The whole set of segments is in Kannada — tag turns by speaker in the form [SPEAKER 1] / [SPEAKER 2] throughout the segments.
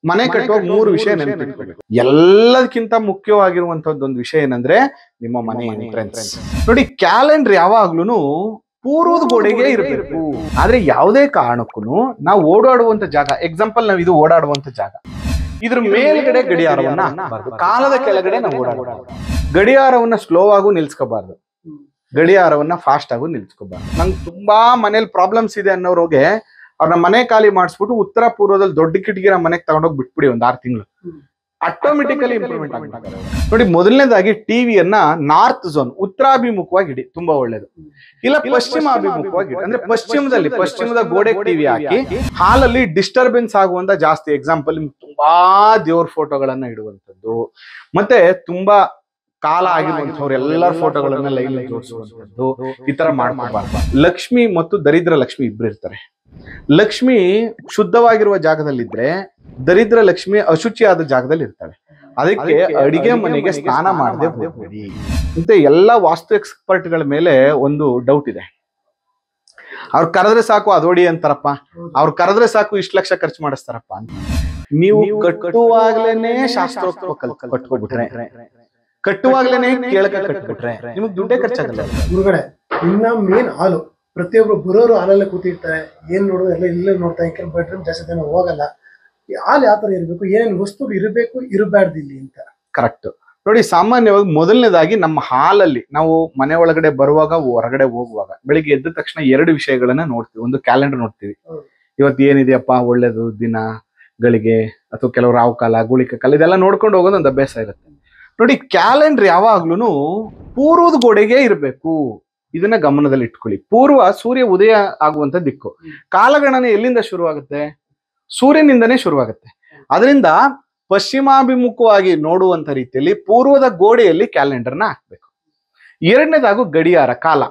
[SPEAKER 1] ಮನೆ ಕಟ್ಟುವಾಗ 3 ವಿಷಯ ನೆನಪಿಟ್ಕೋಬೇಕು. ಎಲ್ಲದಕ್ಕಿಂತ ಮುಖ್ಯವಾಗಿರುವಂತದ್ದು ಒಂದು ವಿಷಯ ಏನಂದ್ರೆ ನಿಮ್ಮ ಮನೆ ಎಂಟ್ರೆನ್ಸ್. ನೋಡಿ, ಕ್ಯಾಲೆಂಡರ್ ಯಾವಾಗ್ಲೂ ಪೂರ್ವದ ಗೋಡೆಗೆ ಇರಬೇಕು. ಆದ್ರೆ ಯಾವುದೇ ಕಾರಣಕ್ಕೂ ನಾವು ಓಡಾಡುವಂತ ಜಾಗ, ಎಕ್ಸಾಂಪಲ್ ನಾವು ಇದು ಓಡಾಡುವಂತ ಜಾಗ, ಇದ್ರ ಮೇಲ್ಗಡೆ ಗಡಿಯಾರವನ್ನ ಹಾಕಬಾರ್ದು. ಕಾಲದ ಕೆಳಗಡೆ ನಾವು ಓಡಾಡಬಾರ್ದು. ಗಡಿಯಾರವನ್ನ ಸ್ಲೋ ಆಗು ನಿಲ್ಸ್ಕೋಬಾರ್ದು, ಗಡಿಯಾರವನ್ನ ಫಾಸ್ಟ್ ಆಗು ನಿಲ್ಸ್ಕೋಬಾರ್ದು. ನಂಗೆ ತುಂಬಾ ಮನೇಲಿ ಪ್ರಾಬ್ಲಮ್ಸ್ ಇದೆ ಅನ್ನೋರಿಗೆ ಅವ್ರನ್ನ ಮನೆ ಖಾಲಿ ಮಾಡಿಸ್ಬಿಟ್ಟು ಉತ್ತರ ಪೂರ್ವದಲ್ಲಿ ದೊಡ್ಡ ಕಿಟಕಿನ ಮನೆಗೆ ತಗೊಂಡೋಗಿ ಬಿಟ್ಬಿಡಿ ಒಂದ್ 6 ತಿಂಗಳು, ಆಟೋಮೆಟಿಕಲಿ ಇಂಪ್ರೂವ್ಮೆಂಟ್ ಆಗ್ತಾರೆ. ನೋಡಿ, ಮೊದಲನೇದಾಗಿ ಟಿವಿಯನ್ನ ನಾರ್ತ್ ಝೋನ್, ಉತ್ತರಾಭಿಮುಖವಾಗಿ ಇಡಿ, ತುಂಬಾ ಒಳ್ಳೇದು. ಇಲ್ಲ ಪಶ್ಚಿಮಾಭಿಮುಖವಾಗಿ ಇಡಿ, ಅಂದ್ರೆ ಪಶ್ಚಿಮದ ಗೋಡೆ ಟಿವಿ ಹಾಕಿ ಹಾಲಲ್ಲಿ ಡಿಸ್ಟರ್ಬೆನ್ಸ್ ಆಗುವಂತ ಜಾಸ್ತಿ. ಎಕ್ಸಾಂಪಲ್, ನಿಮ್ಗೆ ತುಂಬಾ ದೇವ್ರ ಫೋಟೋಗಳನ್ನ ಇಡುವಂತದ್ದು, ಮತ್ತೆ ತುಂಬಾ ಕಾಲ ಆಗಿರುವಂತವ್ರು ಎಲ್ಲರ ಫೋಟೋಗಳನ್ನ ಲೈನ್ ಜೋಡಿಸುವಂತದ್ದು, ಈ ತರ ಮಾಡ್ಕೋಬಾರ್ದು. ಲಕ್ಷ್ಮಿ ಮತ್ತು ದರಿದ್ರ ಲಕ್ಷ್ಮಿ ಇಬ್ರು ಇರ್ತಾರೆ. ಲಕ್ಷ್ಮಿ ಶುದ್ಧವಾಗಿರುವ ಜಾಗದಲ್ಲಿದ್ರೆ ದರಿದ್ರ ಲಕ್ಷ್ಮಿ ಅಶುಚಿಯಾದ ಜಾಗದಲ್ಲಿ ಇರ್ತಾಳೆ. ಅದಕ್ಕೆ ಅಡಿಗೆ ಮನೆಗೆ ಸ್ನಾನ ಮಾಡದೆ ಹೋಗ್ಬೇಡಿ. ಮತ್ತೆ ಎಲ್ಲಾ ವಾಸ್ತು ಎಕ್ಸ್ಪರ್ಟ್ ಗಳ ಮೇಲೆ ಒಂದು ಡೌಟ್ ಇದೆ. ಅವ್ರು ಕರೆದ್ರೆ ಸಾಕು ಅದೋಡಿ ಅಂತಾರಪ್ಪ, ಅವ್ರು ಕರೆದ್ರೆ ಸಾಕು ಇಷ್ಟು ಲಕ್ಷ ಖರ್ಚು ಮಾಡಿಸ್ತಾರಪ್ಪ ಅಂತ. ನೀವು ಕಟ್ಟುವಾಗ್ಲೇನೆ ಶಾಸ್ತ್ರೋಕ್ತ ಕಟ್ಕೊಬಿಟ್ರೆ, ಕಟ್ಟುವಾಗ್ಲೇನೆ ಕೇಳಕ ಕಟ್ಬಿಟ್ರೆ ನಿಮಗ್ ದುಡ್ಡೇ ಖರ್ಚಾಗಲ್ಲ.
[SPEAKER 2] ಹೊರಗಡೆ ಇನ್ನ ಮೇನ್ ಹಾಲು, ಪ್ರತಿಯೊಬ್ರು ಬರೋರು ಹಾಲಲ್ಲೇ ಕೂತಿರ್ತಾರೆ. ಏನ್ ನೋಡೋದು ಎಲ್ಲ ಇಲ್ಲೇ ನೋಡ್ತಾ ಇರ್ತಾರೆ. ಬೆಡ್ರೂಮ್ ಜಾಸ್ತಿ ಜನ ಹೋಗಲ್ಲ. ಹಾಲು ಯಾವ ತರ ಇರಬೇಕು, ಏನೇನು ವಸ್ತು ಇರಬೇಕು ಇರಬಾರ್ದು ಇಲ್ಲಿ ಅಂತ.
[SPEAKER 1] ಕರೆಕ್ಟ್. ನೋಡಿ, ಸಾಮಾನ್ಯವಾಗಿ ಮೊದಲನೇದಾಗಿ ನಮ್ಮ ಹಾಲಲ್ಲಿ ನಾವು ಮನೆ ಒಳಗಡೆ ಬರುವಾಗ ಹೊರಗಡೆ ಹೋಗುವಾಗ ಬೆಳಿಗ್ಗೆ ಎದ್ದ ತಕ್ಷಣ 2 ವಿಷಯಗಳನ್ನ ನೋಡ್ತೀವಿ. ಒಂದು ಕ್ಯಾಲೆಂಡರ್ ನೋಡ್ತೀವಿ, ಇವತ್ತು ಏನಿದೆಯಪ್ಪ ಒಳ್ಳೇದು ದಿನಗಳಿಗೆ, ಅಥವಾ ಕೆಲವು ರಾವು ಕಾಲ, ಗುಳಿಕ ಕಾಲ, ಇದೆಲ್ಲ ನೋಡ್ಕೊಂಡು ಹೋಗೋದು ಒಂದು ಅಭ್ಯಾಸ ಇರುತ್ತೆ. ನೋಡಿ, ಕ್ಯಾಲೆಂಡರ್ ಯಾವಾಗ್ಲೂ ಪೂರ್ವದ ಗೋಡೆಗೆ ಇರಬೇಕು. ಇದನ್ನ ಗಮನದಲ್ಲಿ ಇಟ್ಕೊಳ್ಳಿ. ಪೂರ್ವ ಸೂರ್ಯ ಉದಯ ಆಗುವಂತ ದಿಕ್ಕು. ಕಾಲಗಣನೆ ಎಲ್ಲಿಂದ ಶುರುವಾಗುತ್ತೆ? ಸೂರ್ಯನಿಂದನೇ ಶುರುವಾಗುತ್ತೆ. ಅದರಿಂದ ಪಶ್ಚಿಮಾಭಿಮುಖವಾಗಿ ನೋಡುವಂತ ರೀತಿಯಲ್ಲಿ ಪೂರ್ವದ ಗೋಡೆಯಲ್ಲಿ ಕ್ಯಾಲೆಂಡರ್ನ ಹಾಕ್ಬೇಕು. ಎರಡನೇದಾಗು ಗಡಿಯಾರ ಕಾಲ,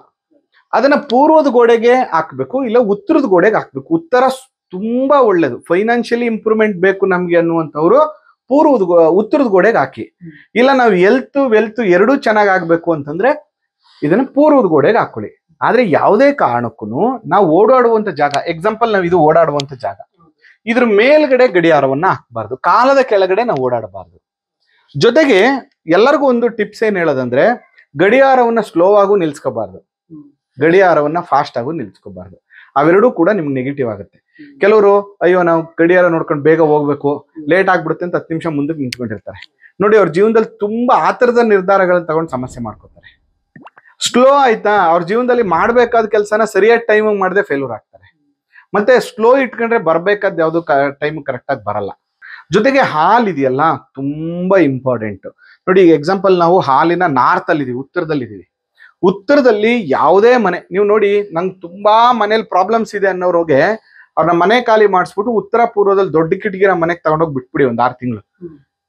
[SPEAKER 1] ಅದನ್ನ ಪೂರ್ವದ ಗೋಡೆಗೆ ಹಾಕ್ಬೇಕು, ಇಲ್ಲ ಉತ್ತರದ ಗೋಡೆಗೆ ಹಾಕ್ಬೇಕು. ಉತ್ತರ ತುಂಬಾ ಒಳ್ಳೇದು. ಫೈನಾನ್ಷಿಯಲಿ ಇಂಪ್ರೂವ್ಮೆಂಟ್ ಬೇಕು ನಮ್ಗೆ ಅನ್ನುವಂಥವ್ರು ಉತ್ತರದ ಗೋಡೆಗೆ ಹಾಕಿ. ಇಲ್ಲ ನಾವು ವೆಲ್ತ್ ಎರಡೂ ಚೆನ್ನಾಗಿ ಆಗ್ಬೇಕು ಅಂತಂದ್ರೆ ಇದನ್ನ ಪೂರ್ವದ ಗೋಡೆಗೆ ಹಾಕೊಳ್ಳಿ. ಆದ್ರೆ ಯಾವುದೇ ಕಾರಣಕ್ಕೂ ನಾವು ಓಡಾಡುವಂತ ಜಾಗ, ಎಕ್ಸಾಂಪಲ್ ನಾವು ಇದು ಓಡಾಡುವಂತ ಜಾಗ, ಇದ್ರ ಮೇಲ್ಗಡೆ ಗಡಿಯಾರವನ್ನ ಹಾಕಬಾರ್ದು. ಕಾಲದ ಕೆಳಗಡೆ ನಾವು ಓಡಾಡಬಾರ್ದು. ಜೊತೆಗೆ ಎಲ್ಲರಿಗೂ ಒಂದು ಟಿಪ್ಸ್ ಏನ್ ಹೇಳೋದಂದ್ರೆ, ಗಡಿಯಾರವನ್ನ ಸ್ಲೋ ಆಗು ನಿಲ್ಸ್ಕೋಬಾರ್ದು, ಗಡಿಯಾರವನ್ನ ಫಾಸ್ಟ್ ಆಗು ನಿಲ್ಸ್ಕೋಬಾರ್ದು. ಅವೆರಡೂ ಕೂಡ ನಿಮ್ಗೆ ನೆಗೆಟಿವ್ ಆಗುತ್ತೆ. ಕೆಲವರು ಅಯ್ಯೋ ನಾವು ಗಡಿಯಾರ ನೋಡ್ಕೊಂಡು ಬೇಗ ಹೋಗ್ಬೇಕು, ಲೇಟ್ ಆಗ್ಬಿಡುತ್ತೆ ಅಂತ 10 ನಿಮಿಷ ಮುಂದಕ್ಕೆ ನಿಂತ್ಕೊಂಡಿರ್ತಾರೆ. ನೋಡಿ, ಅವ್ರ ಜೀವನದಲ್ಲಿ ತುಂಬಾ ಆತರದ ನಿರ್ಧಾರಗಳನ್ನ ತಗೊಂಡು ಸಮಸ್ಯೆ ಮಾಡ್ಕೋತಾರೆ. ಸ್ಲೋ ಆಯ್ತಾ, ಅವ್ರ ಜೀವನದಲ್ಲಿ ಮಾಡ್ಬೇಕಾದ ಕೆಲಸನ ಸರಿಯಾದ ಟೈಮ್ ಮಾಡದೆ ಫೇಲ್ಯೂರ್ ಆಗ್ತಾರೆ. ಮತ್ತೆ ಸ್ಲೋ ಇಟ್ಕೊಂಡ್ರೆ ಬರ್ಬೇಕಾದ ಯಾವ್ದು ಟೈಮ್ ಕರೆಕ್ಟ್ ಆಗಿ ಬರಲ್ಲ. ಜೊತೆಗೆ ಹಾಲ್ ಇದೆಯಲ್ಲ ತುಂಬಾ ಇಂಪಾರ್ಟೆಂಟ್. ನೋಡಿ, ಎಕ್ಸಾಂಪಲ್ ನಾವು ಹಾಲಿನ ನಾರ್ತ್ ಅಲ್ಲಿ ಇದೀವಿ, ಉತ್ತರದಲ್ಲಿ ಇದೀವಿ. ಉತ್ತರದಲ್ಲಿ ಯಾವುದೇ ಮನೆ ನೀವು ನೋಡಿ, ನಂಗೆ ತುಂಬಾ ಮನೇಲಿ ಪ್ರಾಬ್ಲಮ್ಸ್ ಇದೆ ಅನ್ನೋರಿಗೆ ಅವ್ರನ್ನ ಮನೆ ಖಾಲಿ ಮಾಡಿಸ್ಬಿಟ್ಟು ಉತ್ತರ ಪೂರ್ವದಲ್ಲಿ ದೊಡ್ಡ ಕಿಟಕಿನ ಮನೆಗೆ ತಗೊಂಡೋಗಿ ಬಿಟ್ಬಿಡಿ ಒಂದ್ 6 ತಿಂಗಳು,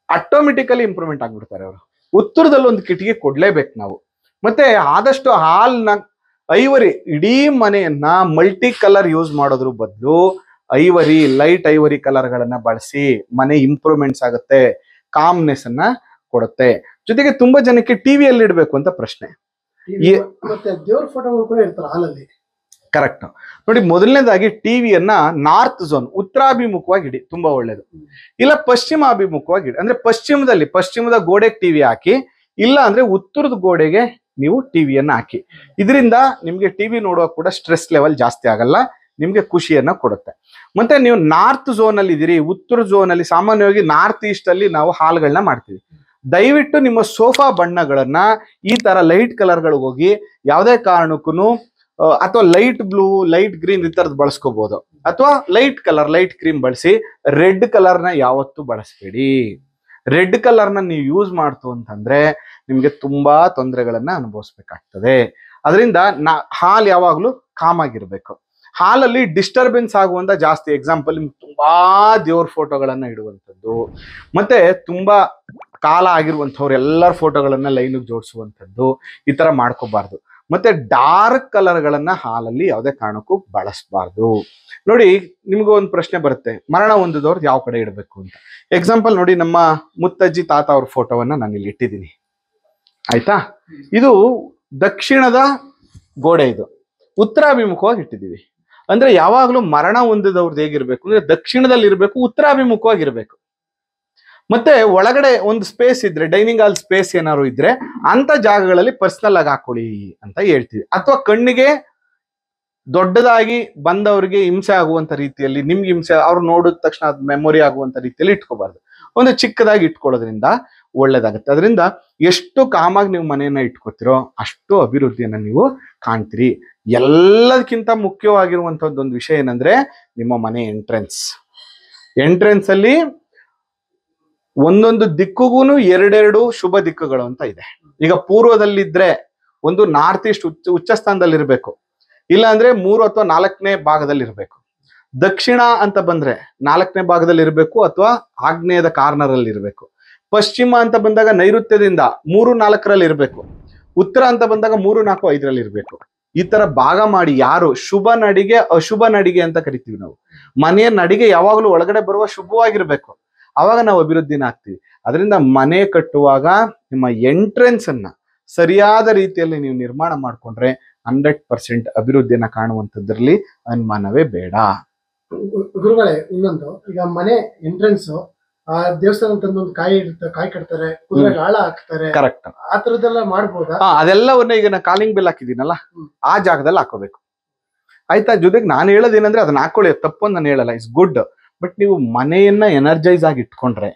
[SPEAKER 1] ಆಟೋಮೆಟಿಕಲಿ ಇಂಪ್ರೂವ್ಮೆಂಟ್ ಆಗ್ಬಿಡ್ತಾರೆ ಅವರು. ಉತ್ತರದಲ್ಲಿ ಒಂದು ಕಿಟಕಿ ಕೊಡ್ಲೇಬೇಕು ನಾವು. ಮತ್ತೆ ಆದಷ್ಟು ಹಾಲ್ನ ಐವರಿ, ಇಡೀ ಮನೆಯನ್ನ ಮಲ್ಟಿ ಕಲರ್ ಯೂಸ್ ಮಾಡೋದ್ರ ಬದಲು ಐವರಿ, ಲೈಟ್ ಐವರಿ ಕಲರ್ ಗಳನ್ನ ಬಳಸಿ ಮನೆ ಇಂಪ್ರೂವ್ಮೆಂಟ್ಸ್ ಆಗುತ್ತೆ, ಕಾಮ್ನೆಸ್ ಅನ್ನ ಕೊಡುತ್ತೆ. ಜೊತೆಗೆ ತುಂಬಾ ಜನಕ್ಕೆ ಟಿವಿಯಲ್ಲಿ ಇಡ್ಬೇಕು ಅಂತ ಪ್ರಶ್ನೆ.
[SPEAKER 2] ದೇವ್ರ ಫೋಟೋಗಳು ಕೂಡ ಇರ್ತಾರೆ ಹಾಲಲ್ಲಿ.
[SPEAKER 1] ಕರೆಕ್ಟ್. ನೋಡಿ, ಮೊದಲನೇದಾಗಿ ಟಿವಿಯನ್ನ ನಾರ್ತ್ ಝೋನ್, ಉತ್ತರಾಭಿಮುಖವಾಗಿ ಇಡಿ, ತುಂಬಾ ಒಳ್ಳೇದು. ಇಲ್ಲ ಪಶ್ಚಿಮಾಭಿಮುಖವಾಗಿ ಇಡಿ, ಅಂದ್ರೆ ಪಶ್ಚಿಮದ ಗೋಡೆಗೆ ಟಿವಿ ಹಾಕಿ, ಇಲ್ಲ ಅಂದ್ರೆ ಉತ್ತರದ ಗೋಡೆಗೆ ನೀವು ಟಿವಿಯನ್ನ ಹಾಕಿ. ಇದರಿಂದ ನಿಮ್ಗೆ ಟಿವಿ ನೋಡುವಾಗ ಕೂಡ ಸ್ಟ್ರೆಸ್ ಲೆವೆಲ್ ಜಾಸ್ತಿ ಆಗಲ್ಲ, ನಿಮ್ಗೆ ಖುಷಿಯನ್ನ ಕೊಡುತ್ತೆ. ಮತ್ತೆ ನೀವು ನಾರ್ತ್ ಝೋನ್ ಅಲ್ಲಿ ಇದೀರಿ, ಉತ್ತರ ಝೋನ್ ಅಲ್ಲಿ ಸಾಮಾನ್ಯವಾಗಿ ನಾರ್ತ್ ಈಸ್ಟ್ ಅಲ್ಲಿ ನಾವು ಹಾಲ್ಗಳನ್ನ ಮಾಡ್ತೀವಿ. ದಯವಿಟ್ಟು ನಿಮ್ಮ ಸೋಫಾ ಬಣ್ಣಗಳನ್ನ ಈ ತರ ಲೈಟ್ ಕಲರ್ಗಳಿಗೆ ಹೋಗಿ, ಯಾವುದೇ ಕಾರಣಕ್ಕೂ ಅಥವಾ ಲೈಟ್ ಬ್ಲೂ, ಲೈಟ್ ಗ್ರೀನ್ ಈ ತರದ್ ಬಳಸ್ಕೋಬಹುದು, ಅಥವಾ ಲೈಟ್ ಕಲರ್, ಲೈಟ್ ಕ್ರೀಮ್ ಬಳಸಿ. ರೆಡ್ ಕಲರ್ನ ಯಾವತ್ತೂ ಬಳಸಬೇಡಿ. ರೆಡ್ ಕಲರ್ನ ನೀವು ಯೂಸ್ ಮಾಡ್ತು ಅಂತಂದ್ರೆ ನಿಮ್ಗೆ ತುಂಬಾ ತೊಂದರೆಗಳನ್ನ ಅನುಭವಿಸ್ಬೇಕಾಗ್ತದೆ. ಅದರಿಂದ ಹಾಲ್ ಯಾವಾಗ್ಲೂ ಕಾಮ್ ಆಗಿರ್ಬೇಕು. ಹಾಲಲ್ಲಿ ಡಿಸ್ಟರ್ಬೆನ್ಸ್ ಆಗುವಂತ ಜಾಸ್ತಿ. ಎಕ್ಸಾಂಪಲ್, ನಿಮ್ಗೆ ತುಂಬಾ ದೇವ್ರ ಫೋಟೋಗಳನ್ನ ಇಡುವಂಥದ್ದು, ಮತ್ತೆ ತುಂಬಾ ಕಾಲ ಆಗಿರುವಂಥವ್ರು ಎಲ್ಲರ ಫೋಟೋಗಳನ್ನ ಲೈನ್ ಜೋಡಿಸುವಂಥದ್ದು, ಈ ತರ ಮಾಡ್ಕೋಬಾರ್ದು. ಮತ್ತೆ ಡಾರ್ಕ್ ಕಲರ್ಗಳನ್ನ ಹಾಲಲ್ಲಿ ಯಾವುದೇ ಕಾರಣಕ್ಕೂ ಬಳಸಬಾರ್ದು. ನೋಡಿ, ನಿಮ್ಗೂ ಒಂದು ಪ್ರಶ್ನೆ ಬರುತ್ತೆ, ಮರಣ ಹೊಂದಿದವ್ರದ್ದು ಯಾವ ಕಡೆ ಇಡಬೇಕು ಅಂತ. ಎಕ್ಸಾಂಪಲ್ ನೋಡಿ, ನಮ್ಮ ಮುತ್ತಜ್ಜಿ ತಾತ ಅವ್ರ ಫೋಟೋವನ್ನ ನಾನು ಇಲ್ಲಿ ಇಟ್ಟಿದ್ದೀನಿ, ಆಯ್ತಾ. ಇದು ದಕ್ಷಿಣದ ಗೋಡೆ, ಇದು ಉತ್ತರಾಭಿಮುಖವಾಗಿ ಇಟ್ಟಿದ್ದೀವಿ. ಅಂದ್ರೆ ಯಾವಾಗ್ಲೂ ಮರಣ ಹೊಂದಿದವ್ರದ್ದು ಹೇಗಿರ್ಬೇಕು ಅಂದ್ರೆ ದಕ್ಷಿಣದಲ್ಲಿ ಇರ್ಬೇಕು, ಉತ್ತರಾಭಿಮುಖವಾಗಿರ್ಬೇಕು. ಮತ್ತೆ ಒಳಗಡೆ ಒಂದು ಸ್ಪೇಸ್ ಇದ್ರೆ, ಡೈನಿಂಗ್ ಹಾಲ್ ಸ್ಪೇಸ್ ಏನಾದ್ರು ಇದ್ರೆ ಅಂತ ಜಾಗಗಳಲ್ಲಿ ಪರ್ಸನಲ್ ಆಗಿ ಹಾಕೊಳ್ಳಿ ಅಂತ ಹೇಳ್ತೀವಿ. ಅಥವಾ ಕಣ್ಣಿಗೆ ದೊಡ್ಡದಾಗಿ ಬಂದವರಿಗೆ ಹಿಂಸೆ ಆಗುವಂತ ರೀತಿಯಲ್ಲಿ, ನಿಮ್ಗೆ ಹಿಂಸೆ ಅವ್ರು ನೋಡಿದ ತಕ್ಷಣ ಅದು ಮೆಮೊರಿ ಆಗುವಂತ ರೀತಿಯಲ್ಲಿ ಇಟ್ಕೋಬಾರ್ದು. ಒಂದು ಚಿಕ್ಕದಾಗಿ ಇಟ್ಕೊಳ್ಳೋದ್ರಿಂದ ಒಳ್ಳೇದಾಗುತ್ತೆ. ಅದರಿಂದ ಎಷ್ಟು ಕಾಮಾಗಿ ನೀವು ಮನೆಯನ್ನ ಇಟ್ಕೋತಿರೋ ಅಷ್ಟು ಅಭಿವೃದ್ಧಿಯನ್ನ ನೀವು ಕಾಣ್ತೀರಿ. ಎಲ್ಲದಕ್ಕಿಂತ ಮುಖ್ಯವಾಗಿರುವಂತದ್ದೊಂದು ವಿಷಯ ಏನಂದ್ರೆ ನಿಮ್ಮ ಮನೆ ಎಂಟ್ರೆನ್ಸ್ ಅಲ್ಲಿ ಒಂದೊಂದು ದಿಕ್ಕುಗೂನು ಎರಡೆರಡು ಶುಭ ದಿಕ್ಕುಗಳು ಅಂತ ಇದೆ. ಈಗ ಪೂರ್ವದಲ್ಲಿದ್ರೆ ಒಂದು ನಾರ್ತ್ ಈಸ್ಟ್ ಉಚ್ಚ ಸ್ಥಾನದಲ್ಲಿ ಇರಬೇಕು, ಇಲ್ಲ ಅಂದ್ರೆ 3 ಅಥವಾ 4ನೇ ಭಾಗದಲ್ಲಿ ಇರಬೇಕು. ದಕ್ಷಿಣ ಅಂತ ಬಂದ್ರೆ 4ನೇ ಭಾಗದಲ್ಲಿ ಇರಬೇಕು ಅಥವಾ ಆಗ್ನೇಯದ ಕಾರ್ನರ್ ಅಲ್ಲಿ ಇರಬೇಕು. ಪಶ್ಚಿಮ ಅಂತ ಬಂದಾಗ ನೈಋತ್ಯದಿಂದ 3-4ರಲ್ಲಿ ಇರಬೇಕು. ಉತ್ತರ ಅಂತ ಬಂದಾಗ 3-4-5ರಲ್ಲಿ ಇರಬೇಕು. ಈ ತರ ಭಾಗ ಮಾಡಿ, ಯಾರು ಶುಭ ನಡಿಗೆ ಅಶುಭ ನಡಿಗೆ ಅಂತ ಕರಿತೀವಿ ನಾವು. ಮನೆಯ ನಡಿಗೆ ಯಾವಾಗಲೂ ಒಳಗಡೆ ಬರುವ ಶುಭವಾಗಿರ್ಬೇಕು, ಅವಾಗ ನಾವು ಅಭಿವೃದ್ಧಿನ ಆಗ್ತೀವಿ. ಅದರಿಂದ ಮನೆ ಕಟ್ಟುವಾಗ ನಿಮ್ಮ ಎಂಟ್ರೆನ್ಸ್ ಅನ್ನ ಸರಿಯಾದ ರೀತಿಯಲ್ಲಿ ನೀವು ನಿರ್ಮಾಣ ಮಾಡ್ಕೊಂಡ್ರೆ 100% ಅಭಿವೃದ್ಧಿಯನ್ನ ಕಾಣುವಂಥದ್ರಲ್ಲಿ ಅನುಮಾನವೇ ಬೇಡ.
[SPEAKER 2] ಗುರುಗಳೇ, ಇನ್ನೊಂದು, ಈಗ ಮನೆ ಎಂಟ್ರೆನ್ಸ್ ಆ ದೇವಸ್ಥಾನ ತಂದೊಂದು ಕಾಯಿ ಕಟ್ತಾರೆ, ಕುದುರೆಗೆ ಆಳ ಹಾಕ್ತಾರೆ,
[SPEAKER 1] ಕರೆಕ್ಟ್,
[SPEAKER 2] ಆ ತರದೆಲ್ಲ ಮಾಡ್ಬೋದಾ?
[SPEAKER 1] ಅದೆಲ್ಲವನ್ನ ಈಗ ನಾ ಕಾಲಿಂಗ್ ಬೆಲ್ ಹಾಕಿದ್ದೀನಲ್ಲ ಆ ಜಾಗದಲ್ಲಿ ಹಾಕೋಬೇಕು. ಆಯ್ತಾ? ಜೊತೆಗೆ ನಾನು ಹೇಳೋದೇನಂದ್ರೆ ಅದನ್ನ ಹಾಕೊಳ್ಳಿ, ತಪ್ಪು ಅಂತ ನಾನು ಹೇಳಲ್ಲ, ಇಟ್ಸ್ ಗುಡ್. ಬಟ್ ನೀವು ಮನೆಯನ್ನ ಎನರ್ಜೈಸ್ ಆಗಿ ಇಟ್ಕೊಂಡ್ರೆ,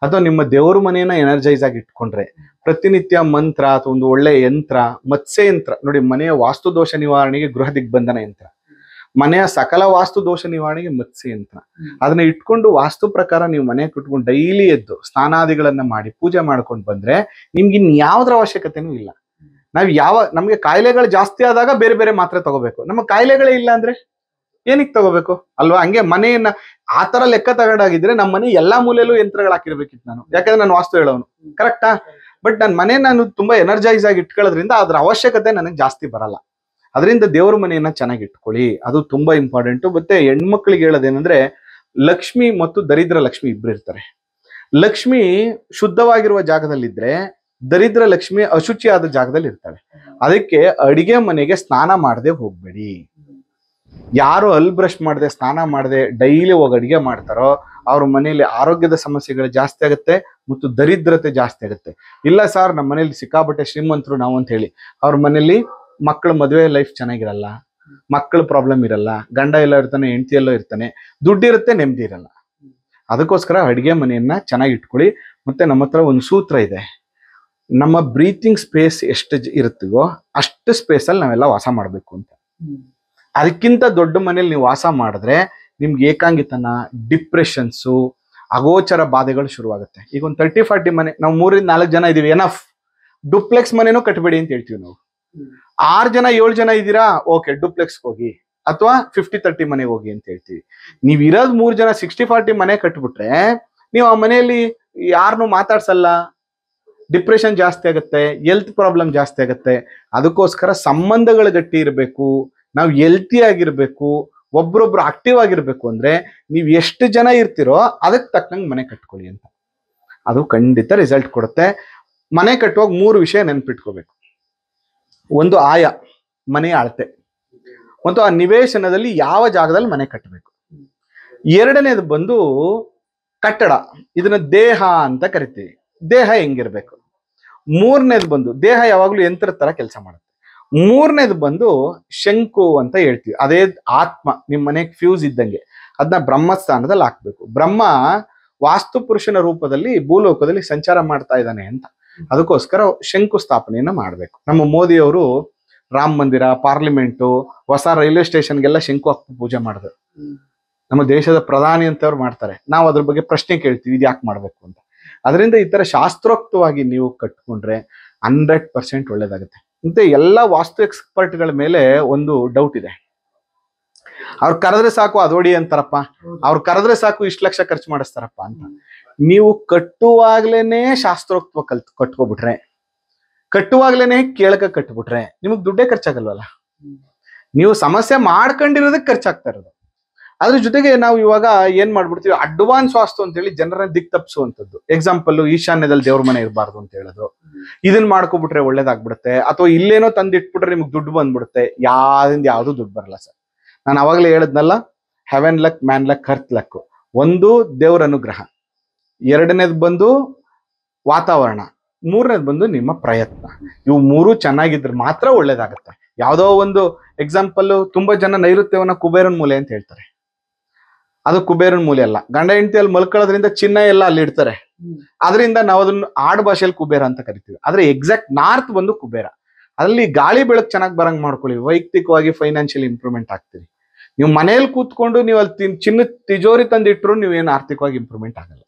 [SPEAKER 1] ಅಥವಾ ನಿಮ್ಮ ದೇವ್ರ ಮನೆಯನ್ನ ಎನರ್ಜೈಸ್ ಆಗಿ ಇಟ್ಕೊಂಡ್ರೆ, ಪ್ರತಿನಿತ್ಯ ಮಂತ್ರ ಅಥವಾ ಒಂದು ಒಳ್ಳೆ ಯಂತ್ರ, ಮತ್ಸ್ಯ ಯಂತ್ರ ನೋಡಿ, ಮನೆಯ ವಾಸ್ತು ದೋಷ ನಿವಾರಣೆಗೆ ಗೃಹ ದಿಗ್ಬಂಧನ ಯಂತ್ರ, ಮನೆಯ ಸಕಲ ವಾಸ್ತು ದೋಷ ನಿವಾರಣೆಗೆ ಮತ್ಸ್ಯ ಯಂತ್ರ. ಅದನ್ನ ಇಟ್ಕೊಂಡು ವಾಸ್ತು ಪ್ರಕಾರ ನೀವು ಮನೆ ಕಟ್ಕೊಂಡು ಡೈಲಿ ಎದ್ದು ಸ್ನಾನಾದಿಗಳನ್ನ ಮಾಡಿ ಪೂಜೆ ಮಾಡ್ಕೊಂಡು ಬಂದ್ರೆ ನಿಮ್ಗೆ ಇನ್ಯಾವುದ್ರ ಅವಶ್ಯಕತೆನೂ ಇಲ್ಲ. ನಮ್ಗೆ ಕಾಯಿಲೆಗಳು ಜಾಸ್ತಿ ಆದಾಗ ಬೇರೆ ಬೇರೆ ಮಾತ್ರೆ ತಗೋಬೇಕು. ನಮ್ಮ ಕಾಯಿಲೆಗಳೇ ಇಲ್ಲ ಅಂದ್ರೆ ಏನಕ್ಕೆ ತಗೋಬೇಕು ಅಲ್ವಾ? ಹಂಗೆ ಮನೆಯನ್ನ ಆ ತರ ಲೆಕ್ಕ ತಗೊಂಡಾಗಿದ್ರೆ ನಮ್ಮ ಮನೆ ಎಲ್ಲಾ ಮೂಲೆಯಲ್ಲೂ ಯಂತ್ರಗಳು ಹಾಕಿರ್ಬೇಕಿತ್ತು ನಾನು, ಯಾಕಂದ್ರೆ ನಾನು ವಾಸ್ತು ಹೇಳೋನು, ಕರೆಕ್ಟಾ? ಬಟ್ ನನ್ನ ಮನೆ ನಾನು ತುಂಬಾ ಎನರ್ಜೈಸ್ ಆಗಿ ಇಟ್ಕೊಳ್ಳೋದ್ರಿಂದ ಅದ್ರ ಅವಶ್ಯಕತೆ ನನಗೆ ಜಾಸ್ತಿ ಬರಲ್ಲ. ಅದರಿಂದ ದೇವ್ರ ಮನೆಯನ್ನ ಚೆನ್ನಾಗಿ ಇಟ್ಕೊಳ್ಳಿ, ಅದು ತುಂಬಾ ಇಂಪಾರ್ಟೆಂಟ್. ಮತ್ತೆ ಹೆಣ್ಮಕ್ಳಿಗೆ ಹೇಳೋದೇನಂದ್ರೆ, ಲಕ್ಷ್ಮಿ ಮತ್ತು ದರಿದ್ರ ಲಕ್ಷ್ಮಿ ಇಬ್ರು ಇರ್ತಾರೆ. ಲಕ್ಷ್ಮಿ ಶುದ್ಧವಾಗಿರುವ ಜಾಗದಲ್ಲಿದ್ರೆ ದರಿದ್ರ ಲಕ್ಷ್ಮಿ ಅಶುಚಿಯಾದ ಜಾಗದಲ್ಲಿ ಇರ್ತಾಳೆ. ಅದಕ್ಕೆ ಅಡಿಗೆ ಮನೆಗೆ ಸ್ನಾನ ಮಾಡದೆ ಹೋಗ್ಬೇಡಿ. ಯಾರು ಹಲ್ ಬ್ರಷ್ ಮಾಡದೆ ಸ್ನಾನ ಮಾಡದೆ ಡೈಲಿ ಹೋಗಿ ಅಡಿಗೆ ಮಾಡ್ತಾರೋ ಅವ್ರ ಮನೆಯಲ್ಲಿ ಆರೋಗ್ಯದ ಸಮಸ್ಯೆಗಳು ಜಾಸ್ತಿ ಆಗುತ್ತೆ ಮತ್ತು ದರಿದ್ರತೆ ಜಾಸ್ತಿ ಆಗುತ್ತೆ. ಇಲ್ಲ ಸರ್, ನಮ್ಮ ಮನೇಲಿ ಸಿಕ್ಕಾಪಟ್ಟೆ ಶ್ರೀಮಂತರು ನಾವು ಅಂತ ಹೇಳಿ ಅವ್ರ ಮನೇಲಿ ಮಕ್ಕಳ ಮದುವೆ ಲೈಫ್ ಚೆನ್ನಾಗಿರಲ್ಲ, ಮಕ್ಕಳ ಪ್ರಾಬ್ಲಮ್ ಇರಲ್ಲ, ಗಂಡ ಎಲ್ಲ ಇರ್ತಾನೆ, ಹೆಂಡತಿ ಎಲ್ಲೋ ಇರ್ತಾನೆ, ದುಡ್ಡಿರುತ್ತೆ, ನೆಮ್ಮದಿ ಇರಲ್ಲ. ಅದಕ್ಕೋಸ್ಕರ ಅಡಿಗೆ ಮನೆಯನ್ನ ಚೆನ್ನಾಗಿ ಇಟ್ಕೊಳ್ಳಿ. ಮತ್ತೆ ನಮ್ಮ ಹತ್ರ ಒಂದು ಸೂತ್ರ ಇದೆ, ನಮ್ಮ ಬ್ರೀತಿಂಗ್ ಸ್ಪೇಸ್ ಎಷ್ಟು ಇರುತ್ತೋ ಅಷ್ಟು ಸ್ಪೇಸಲ್ಲಿ ನಾವೆಲ್ಲ ವಾಸ ಮಾಡಬೇಕು ಅಂತ. ಅದಕ್ಕಿಂತ ದೊಡ್ಡ ಮನೇಲಿ ನೀವು ವಾಸ ಮಾಡಿದ್ರೆ ನಿಮ್ಗೆ ಏಕಾಂಗಿತನ, ಡಿಪ್ರೆಷನ್ಸು, ಅಗೋಚರ ಬಾಧೆಗಳು ಶುರುವಾಗುತ್ತೆ. ಈಗ ಒಂದು 30-40 ಮನೆ, ನಾವು 3-4 ಜನ ಇದೀವಿ, ಎನಫ್. ಡುಪ್ಲೆಕ್ಸ್ ಮನೆನೂ ಕಟ್ಟಬೇಡಿ ಅಂತ ಹೇಳ್ತೀವಿ ನಾವು. 6 ಜನ 7 ಜನ ಇದ್ದೀರಾ, ಓಕೆ ಡುಪ್ಲೆಕ್ಸ್ ಹೋಗಿ, ಅಥವಾ 50-30 ಮನೆಗೆ ಹೋಗಿ ಅಂತ ಹೇಳ್ತೀವಿ. ನೀವ್ ಇರೋದ್ 3 ಜನ 60-40 ಮನೆ ಕಟ್ಬಿಟ್ರೆ ನೀವು ಆ ಮನೆಯಲ್ಲಿ ಯಾರನ್ನು ಮಾತಾಡ್ಸಲ್ಲ, ಡಿಪ್ರೆಷನ್ ಜಾಸ್ತಿ ಆಗುತ್ತೆ, ಹೆಲ್ತ್ ಪ್ರಾಬ್ಲಮ್ ಜಾಸ್ತಿ ಆಗುತ್ತೆ. ಅದಕ್ಕೋಸ್ಕರ ಸಂಬಂಧಗಳು ಗಟ್ಟಿ ಇರಬೇಕು, ನಾವು ಹೆಲ್ತಿ ಆಗಿರ್ಬೇಕು, ಒಬ್ರೊಬ್ರು ಆಕ್ಟಿವ್ ಆಗಿರ್ಬೇಕು. ಅಂದ್ರೆ ನೀವು ಎಷ್ಟು ಜನ ಇರ್ತಿರೋ ಅದಕ್ಕೆ ತಕ್ಕಂಗೆ ಮನೆ ಕಟ್ಕೊಳ್ಳಿ ಅಂತ. ಅದು ಖಂಡಿತ ರಿಸಲ್ಟ್ ಕೊಡುತ್ತೆ. ಮನೆ ಕಟ್ಟುವಾಗ 3 ವಿಷಯ ನೆನ್ಪಿಟ್ಕೋಬೇಕು. ಒಂದು ಆಯ, ಮನೆಯ ಅಳತೆ, ಮತ್ತು ಆ ನಿವೇಶನದಲ್ಲಿ ಯಾವ ಜಾಗದಲ್ಲಿ ಮನೆ ಕಟ್ಟಬೇಕು. ಎರಡನೇದು ಬಂದು ಕಟ್ಟಡ, ಇದನ್ನ ದೇಹ ಅಂತ ಕರಿತೀವಿ. ದೇಹ ಹೆಂಗಿರ್ಬೇಕು. ಮೂರನೇದು ಬಂದು ದೇಹ ಯಾವಾಗ್ಲೂ ಯಂತ್ರದ ತರ ಕೆಲಸ ಮಾಡುತ್ತೆ. ಮೂರನೇದು ಬಂದು ಶಂಕು ಅಂತ ಹೇಳ್ತೀವಿ, ಅದೇ ಆತ್ಮ. ನಿಮ್ಮ ಮನೆಗೆ ಫ್ಯೂಸ್ ಇದ್ದಂಗೆ ಅದನ್ನ ಬ್ರಹ್ಮಸ್ಥಾನದಲ್ಲಿ ಹಾಕ್ಬೇಕು. ಬ್ರಹ್ಮ ವಾಸ್ತು ಪುರುಷನ ರೂಪದಲ್ಲಿ ಭೂಲೋಕದಲ್ಲಿ ಸಂಚಾರ ಮಾಡ್ತಾ ಇದ್ದಾನೆ ಅಂತ. ಅದಕ್ಕೋಸ್ಕರ ಶಂಕು ಸ್ಥಾಪನೆಯನ್ನ ಮಾಡ್ಬೇಕು. ನಮ್ಮ ಮೋದಿಯವರು ರಾಮ ಮಂದಿರ, ಪಾರ್ಲಿಮೆಂಟು, ಹೊಸ ರೈಲ್ವೆ ಸ್ಟೇಷನ್ಗೆಲ್ಲ ಶಂಕು ಹಾಕಿ ಪೂಜೆ ಮಾಡಿದ್ರು. ನಮ್ಮ ದೇಶದ ಪ್ರಧಾನಿ ಅಂತವ್ರು ಮಾಡ್ತಾರೆ. ನಾವು ಅದ್ರ ಬಗ್ಗೆ ಪ್ರಶ್ನೆ ಕೇಳ್ತೀವಿ, ಇದು ಯಾಕೆ ಮಾಡ್ಬೇಕು ಅಂತ. ಅದರಿಂದ ಈ ತರ ಶಾಸ್ತ್ರೋಕ್ತವಾಗಿ ನೀವು ಕಟ್ಕೊಂಡ್ರೆ 100% ಒಳ್ಳೇದಾಗುತ್ತೆ. ಮತ್ತೆ ಎಲ್ಲ ವಾಸ್ತು ಎಕ್ಸ್ಪರ್ಟ್ಗಳ ಮೇಲೆ ಒಂದು ಡೌಟ್ ಇದೆ. ಅವ್ರು ಕರೆದ್ರೆ ಸಾಕು ಅದೋಡಿ ಅಂತಾರಪ್ಪ, ಅವ್ರು ಕರೆದ್ರೆ ಸಾಕು ಇಷ್ಟು ಲಕ್ಷ ಖರ್ಚು ಮಾಡಿಸ್ತಾರಪ್ಪ ಅಂತ. ನೀವು ಕಟ್ಟುವಾಗ್ಲೇನೆ ಶಾಸ್ತ್ರೋಕ್ತವ ಕಟ್ಕೊಬಿಟ್ರೆ, ಕಟ್ಟುವಾಗ್ಲೇನೆ ಕೇಳಕ ಕಟ್ಬಿಟ್ರೆ ನಿಮಗ್ ದುಡ್ಡೇ ಖರ್ಚಾಗಲ್ವಲ್ಲ. ನೀವು ಸಮಸ್ಯೆ ಮಾಡ್ಕೊಂಡಿರೋದಕ್ಕೆ ಖರ್ಚಾಗ್ತಾ ಇರೋದು. ಅದ್ರ ಜೊತೆಗೆ ನಾವು ಇವಾಗ ಏನ್ ಮಾಡ್ಬಿಡ್ತೀವಿ, ಅಡ್ವಾನ್ಸ್ ವಾಸ್ತು ಅಂತ ಹೇಳಿ ಜನರನ್ನ ದಿಕ್ ತಪ್ಪಿಸುವಂಥದ್ದು. ಎಕ್ಸಾಂಪಲ್, ಈಶಾನ್ಯದಲ್ಲಿ ದೇವ್ರ ಮನೆ ಇರಬಾರ್ದು ಅಂತ ಹೇಳೋದು. ಇದನ್ನ ಮಾಡ್ಕೊಬಿಟ್ರೆ ಒಳ್ಳೇದಾಗ್ಬಿಡುತ್ತೆ, ಅಥವಾ ಇಲ್ಲೇನೋ ತಂದಿಟ್ಬಿಟ್ರೆ ನಿಮ್ಗೆ ದುಡ್ಡು ಬಂದ್ಬಿಡುತ್ತೆ. ಯಾವ್ದು ದುಡ್ಡು ಬರಲ್ಲ ಸರ್. ನಾನು ಅವಾಗಲೇ ಹೇಳದ್ನಲ್ಲ, heaven luck, man luck, earth luck. ಒಂದು ದೇವ್ರ ಅನುಗ್ರಹ, ಎರಡನೇದು ಬಂದು ವಾತಾವರಣ, ಮೂರನೇದು ಬಂದು ನಿಮ್ಮ ಪ್ರಯತ್ನ. ಇವು ಮೂರು ಚೆನ್ನಾಗಿದ್ರೆ ಮಾತ್ರ ಒಳ್ಳೇದಾಗತ್ತೆ. ಯಾವುದೋ ಒಂದು ಎಕ್ಸಾಂಪಲ್, ತುಂಬಾ ಜನ ನೈಋತ್ಯವನ್ನ ಕುಬೇರನ್ ಮೂಲೆ ಅಂತ ಹೇಳ್ತಾರೆ. ಅದು ಕುಬೇರನ್ ಮೂಲೆ ಅಲ್ಲ. ಗಂಡ ಹೆಂಡತಿಯಲ್ಲಿ ಮಲ್ಕೊಳ್ಳೋದ್ರಿಂದ ಚಿನ್ನ ಎಲ್ಲ ಅಲ್ಲಿ ಇಡ್ತಾರೆ, ಅದರಿಂದ ನಾವು ಅದನ್ನ ಆಡು ಭಾಷೆಯಲ್ಲಿ ಕುಬೇರ ಅಂತ ಕರಿತೀವಿ. ಆದ್ರೆ ಎಕ್ಸಾಕ್ಟ್ ನಾರ್ತ್ ಬಂದು ಕುಬೇರ. ಅಲ್ಲಿ ಗಾಳಿ ಬೆಳಕು ಚೆನ್ನಾಗಿ ಬರಂಗ್ ಮಾಡ್ಕೊಳ್ಳಿ, ವೈಯಕ್ತಿಕವಾಗಿ ಫೈನಾನ್ಷಿಯಲ್ ಇಂಪ್ರೂವ್ಮೆಂಟ್ ಆಗ್ತೀರಿ. ನೀವು ಮನೇಲಿ ಕೂತ್ಕೊಂಡು ನೀವು ಅಲ್ಲಿ ಚಿನ್ನದ ತಿಜೋರಿ ತಂದಿಟ್ರು ನೀವೇನು ಆರ್ಥಿಕವಾಗಿ ಇಂಪ್ರೂವ್ಮೆಂಟ್ ಆಗಲ್ಲ.